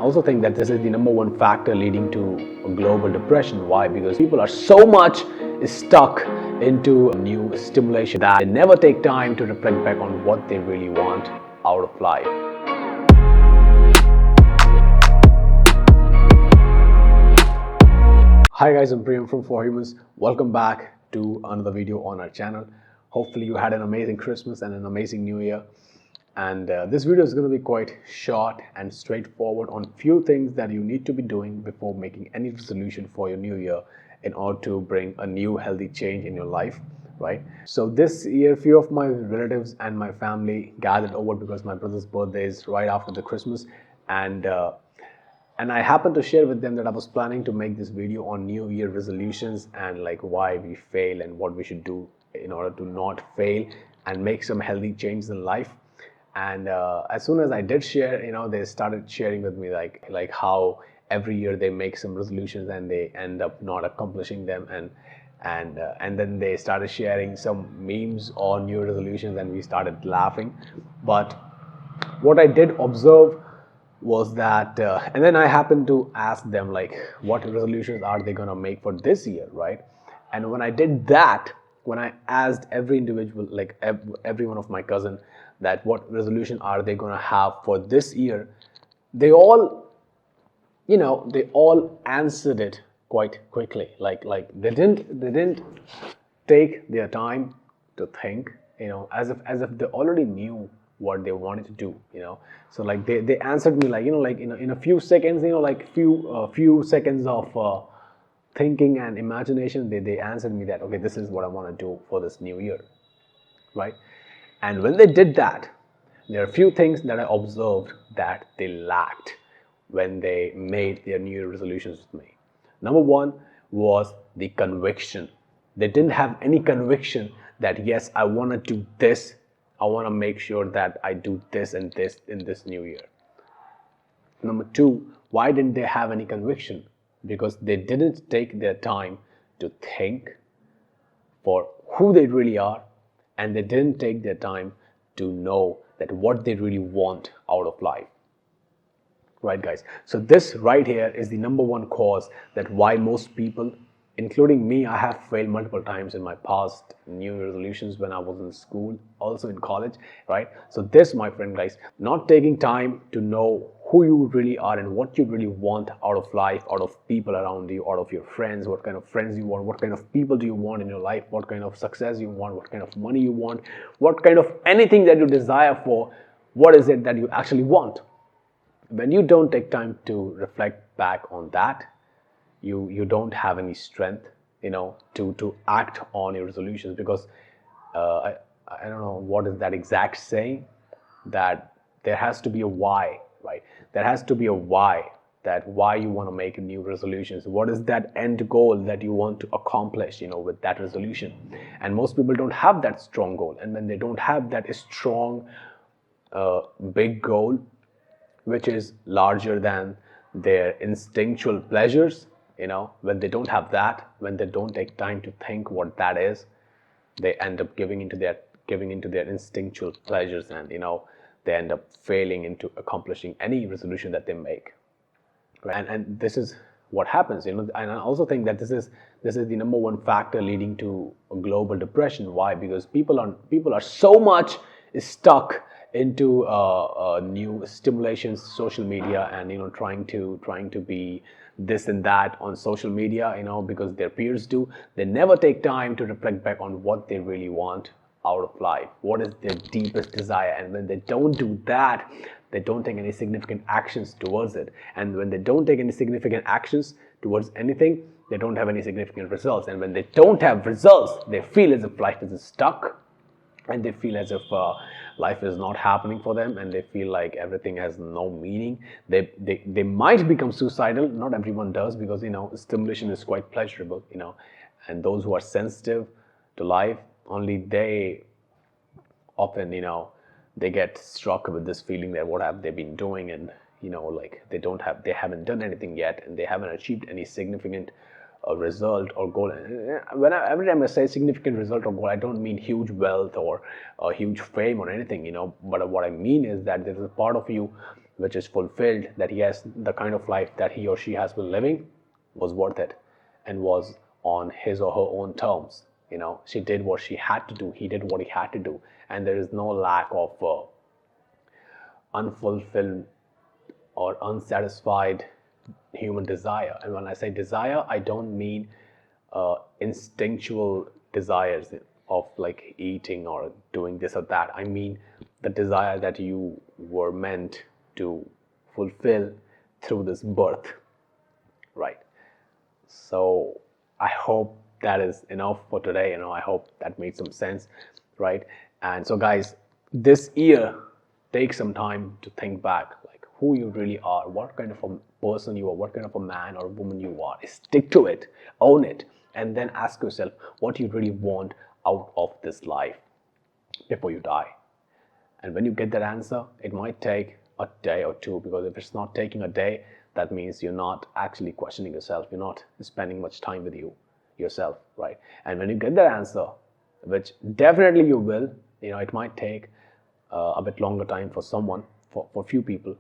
also think that this is the number one factor leading to global depression. Why? Because people are so much stuck into new stimulation that they never take time to reflect back on what they really want out of life. Hi guys, I'm Priyam from For Humans. Welcome back to another video on our channel. Hopefully you had an amazing Christmas and an amazing New Year. And this video is going to be quite short and straightforward on few things that you need to be doing before making any resolution for your new year in order to bring a new healthy change in your life, right? So this year, few of my relatives and my family gathered over because my brother's birthday is right after the Christmas, and I happened to share with them that I was planning to make this video on New Year resolutions and like why we fail and what we should do in order to not fail and make some healthy changes in life. And as soon as I did share, they started sharing with me like how every year they make some resolutions and they end up not accomplishing them, and then they started sharing some memes on new resolutions, and we started laughing. But what I did observe was that, and then I happened to ask them like, what resolutions are they gonna make for this year, right? And when I did that, when I asked every individual, like every one of my cousin, that what resolution are they gonna have for this year, they all, they all answered it quite quickly. Like they didn't take their time to think, as if they already knew what they wanted to do, so like they answered me like, in a few seconds, like few seconds of thinking and imagination, they answered me that, okay, this is what I want to do for this new year, right? And when they did that, there are a few things that I observed that they lacked when they made their new year resolutions with me. Number one was the conviction. They didn't have any conviction that, yes, I want to do this. I want to make sure that I do this and this in this new year. Number two, why didn't they have any conviction? Because they didn't take their time to think for who they really are, and they didn't take their time to know that what they really want out of life. Right, guys? So this right here is the number one cause that why most people, including me, I have failed multiple times in my past new year resolutions when I was in school, also in college, right? So this, my friend, guys, not taking time to know who you really are and what you really want out of life, out of people around you, out of your friends, what kind of friends you want, what kind of people do you want in your life, what kind of success you want, what kind of money you want, what kind of anything that you desire for, what is it that you actually want. When you don't take time to reflect back on that, you don't have any strength, to act on your resolutions, because I don't know what is that exact saying, that there has to be a why, right? There has to be a why, that why you want to make new resolutions. What is that end goal that you want to accomplish, with that resolution? And most people don't have that strong goal, and when they don't have that strong, big goal, which is larger than their instinctual pleasures, when they don't have that, when they don't take time to think what that is, they end up giving into their instinctual pleasures, and they end up failing into accomplishing any resolution that they make, right? And this is what happens, and I also think that this is the number one factor leading to global depression. Why? Because people are so much stuck into new stimulations, social media, and trying to be this and that on social media, because their peers do. They never take time to reflect back on what they really want out of life, what is their deepest desire. And when they don't do that, they don't take any significant actions towards it. And when they don't take any significant actions towards anything, they don't have any significant results. And when they don't have results, they feel as if life is stuck, and they feel as if life is not happening for them, and they feel like everything has no meaning. They might become suicidal. Not everyone does, because stimulation is quite pleasurable, and those who are sensitive to life, only they often, they get struck with this feeling that what have they been doing, and like they haven't done anything yet, and they haven't achieved any significant a result or goal. Every time I say significant result or goal, I don't mean huge wealth or huge fame or anything, but what I mean is that there's a part of you which is fulfilled, that yes, the kind of life that he or she has been living was worth it and was on his or her own terms. She did what she had to do, he did what he had to do, and there is no lack of unfulfilled or unsatisfied human desire. And when I say desire, I don't mean instinctual desires of like eating or doing this or that. I mean the desire that you were meant to fulfill through this birth, right? So I hope that is enough for today. I hope that made some sense, right? And so guys, this year, take some time to think back, like who you really are, what kind of a person you are, what kind of a man or woman you are. Stick to it, own it, and then ask yourself what you really want out of this life before you die. And when you get that answer, it might take a day or two, because if it's not taking a day, that means you're not actually questioning yourself. You're not spending much time with yourself, right? And when you get that answer, which definitely you will, it might take a bit longer time for someone, for few people,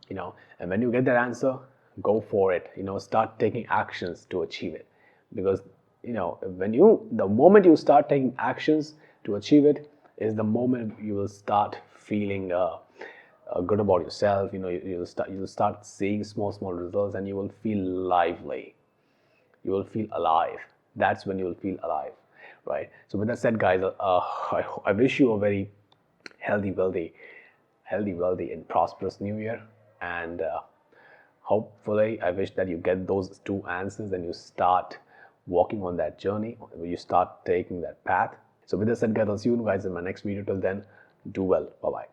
and when you get that answer, go for it. Start taking actions to achieve it, because the moment you start taking actions to achieve it is the moment you will start feeling good about yourself. You'll start seeing small results, and you will feel lively, you will feel alive. That's when you will feel alive, right? So with that said, guys, I wish you a very healthy, wealthy, and prosperous new year. And hopefully, I wish that you get those two answers and you start walking on that journey, you start taking that path. So with that said, guys, I'll see you guys in my next video. Till then, do well. Bye bye.